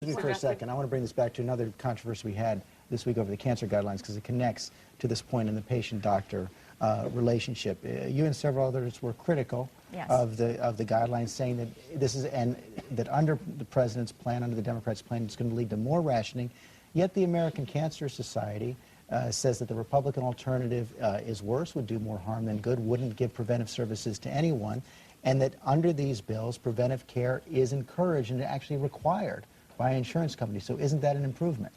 Excuse me for a second. I want to bring this back to another controversy we had this week over the cancer guidelines because it connects to this point in the patient-doctor relationship. You and several others were critical of the guidelines, saying that this is that under the president's plan, under the Democrats' plan, it's going to lead to more rationing. Yet the American Cancer Society says that the Republican alternative is worse, would do more harm than good, wouldn't give preventive services to anyone, and that under these bills, preventive care is encouraged and actually required by insurance companies. So isn't that an improvement?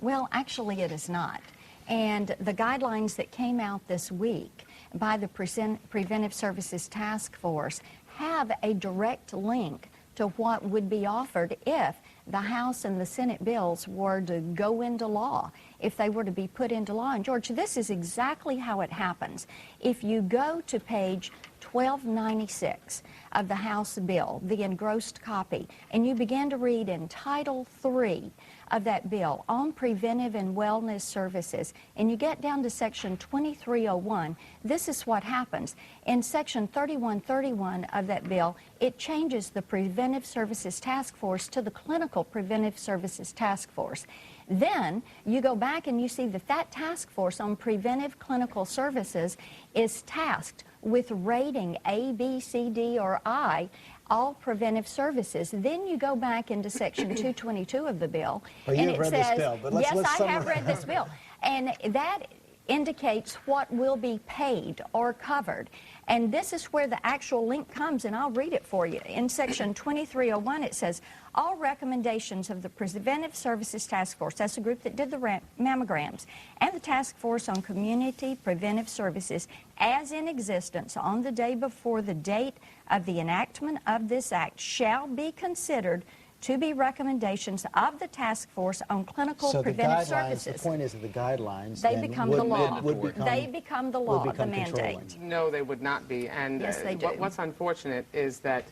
Well, actually it is not. And the guidelines that came out this week by the Preventive Services Task Force have a direct link to what would be offered if the House and the Senate bills were to go into law, if they were to be put into law. And George, this is exactly how it happens. If you go to page 1296 of the House bill, the engrossed copy, and you begin to read in Title III of that bill on preventive and wellness services, and you get down to Section 2301, this is what happens. In Section 3131 of that bill, it changes the Preventive Services Task Force to the Clinical Preventive Services Task Force. Then you go back and you see that that task force on preventive clinical services is tasked with rating A, B, C, D, or I, all preventive services. Then you go back into Section 222 of the bill, and it says, yes, I have read this bill, and that indicates what will be paid or covered. And this is where the actual link comes, and I'll read it for you. In Section 2301, it says, all recommendations of the Preventive Services Task Force, that's the group that did the mammograms, and the Task Force on Community Preventive Services, as in existence on the day before the date of the enactment of this act, shall be considered to be recommendations of the task force on clinical preventive services. The point is that the guidelines they become the law. They become the law, the mandate. No, they would not be. And yes, they do. What's unfortunate is that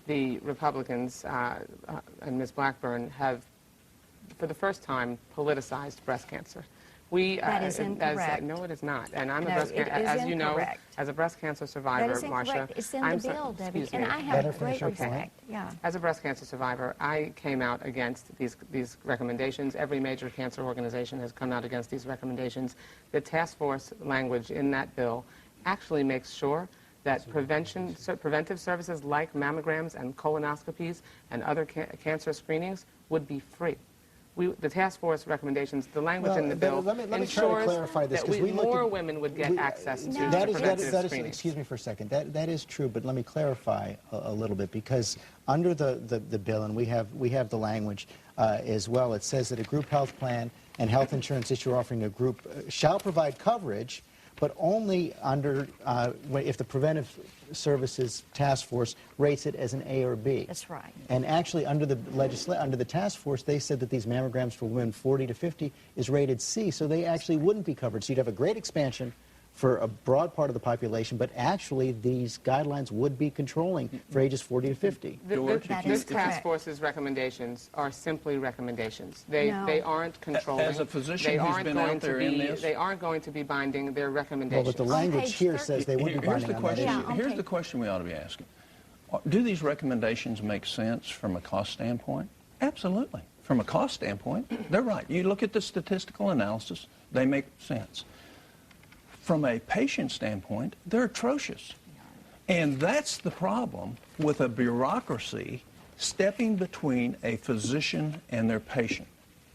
the Republicans and Ms. Blackburn have, for the first time, politicized breast cancer. That is incorrect. No, it is not. And I'm no, a breast cancer, as you know, as a breast cancer survivor, that is Marsha. It's in the bill, Debbie, and I have great respect. Yeah. As a breast cancer survivor, I came out against these recommendations. Every major cancer organization has come out against these recommendations. The task force language in that bill actually makes sure that preventive services like mammograms and colonoscopies and other cancer screenings would be free. The task force recommendations, the language in the bill ensures that more women would get access to preventive screenings. Excuse me for a second. That is true, but let me clarify a little bit, because under the bill, and we have the language as well, it says that a group health plan and health insurance issuer offering a group shall provide coverage, but only under if the Preventive Services Task Force rates it as an A or B. That's right. And actually, under the task force, they said that these mammograms for women 40 to 50 is rated C, so they actually wouldn't be covered. So you'd have a great expansion for a broad part of the population, but actually these guidelines would be controlling for ages 40 to 50. This task force's recommendations are simply recommendations. They aren't controlling. As a physician who's been out there in this, they aren't going to be binding. Their recommendations. Well, but the language here says they wouldn't be binding on that issue. Here's the question we ought to be asking. Do these recommendations make sense from a cost standpoint? Absolutely. From a cost standpoint, they're right. You look at the statistical analysis, they make sense. From a patient standpoint, they're atrocious. And that's the problem with a bureaucracy stepping between a physician and their patient.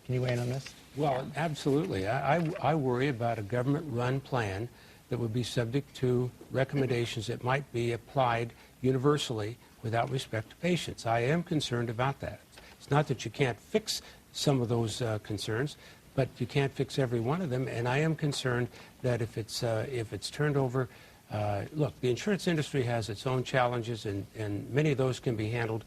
Can you weigh in on this? Well, absolutely. I worry about a government-run plan that would be subject to recommendations that might be applied universally without respect to patients. I am concerned about that. It's not that you can't fix some of those concerns, but you can't fix every one of them, and I am concerned that if it's turned over, look, the insurance industry has its own challenges, and many of those can be handled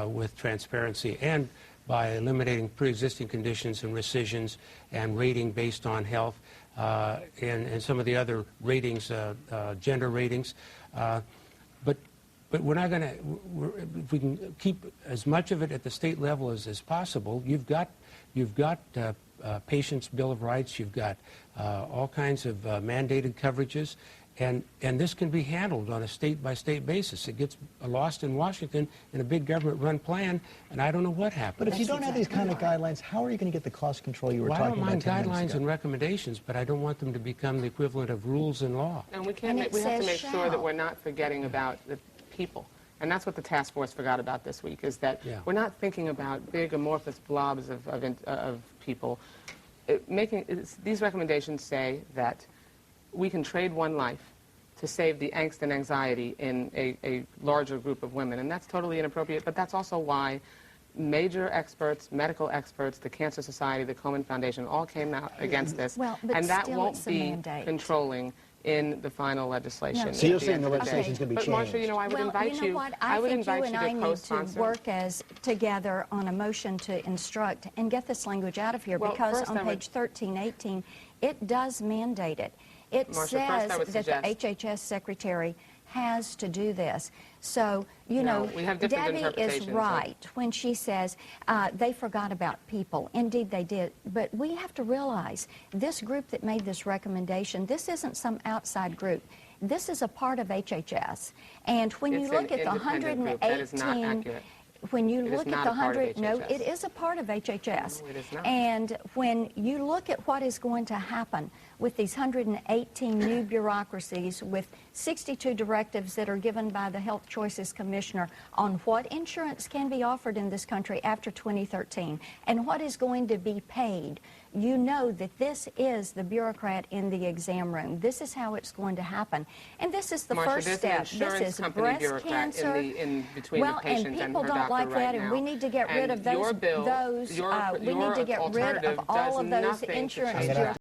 with transparency and by eliminating pre-existing conditions and rescissions and rating based on health and some of the other ratings, gender ratings. But we're not going to, if we can keep as much of it at the state level as possible, you've got patients' Bill of Rights, you've got all kinds of mandated coverages, And this can be handled on a state-by-state basis. It gets lost in Washington in a big government-run plan, and I don't know what happens. But if you don't have these kind of guidelines, how are you going to get the cost control you were talking about 10 minutes ago? I don't mind guidelines and recommendations, but I don't want them to become the equivalent of rules and law. And we have to make sure that we're not forgetting about the people. And that's what the task force forgot about this week, is that we're not thinking about big amorphous blobs of people. These recommendations say that we can trade one life to save the angst and anxiety in a larger group of women. And that's totally inappropriate, but that's also why major experts, medical experts, the Cancer Society, the Komen Foundation, all came out against this. And that won't be controlling in the final legislation. No. So you're saying the legislation is going to be changed? But Marsha, I would invite you. I would invite you to co-sponsor. need to work together on a motion to instruct and get this language out of here, because on page 1318, it does mandate it. It Marsha, says that the HHS secretary has to do this. So, you know, Debbie is right when she says they forgot about people. Indeed, they did. But we have to realize this group that made this recommendation, this isn't some outside group. This is a part of HHS. And when you look at the 118... When you look at the 100, no, it is a part of HHS. No, it is not. And when you look at what is going to happen with these 118 new bureaucracies, with 62 directives that are given by the Health Choices Commissioner on what insurance can be offered in this country after 2013 and what is going to be paid, you know that this is the bureaucrat in the exam room. This is how it's going to happen. And this is the first step. This is breast cancer. In between the patient and people and her don't doctor like that, right and now. we need to get rid of those. Your bill, we need to get rid of all of those insurance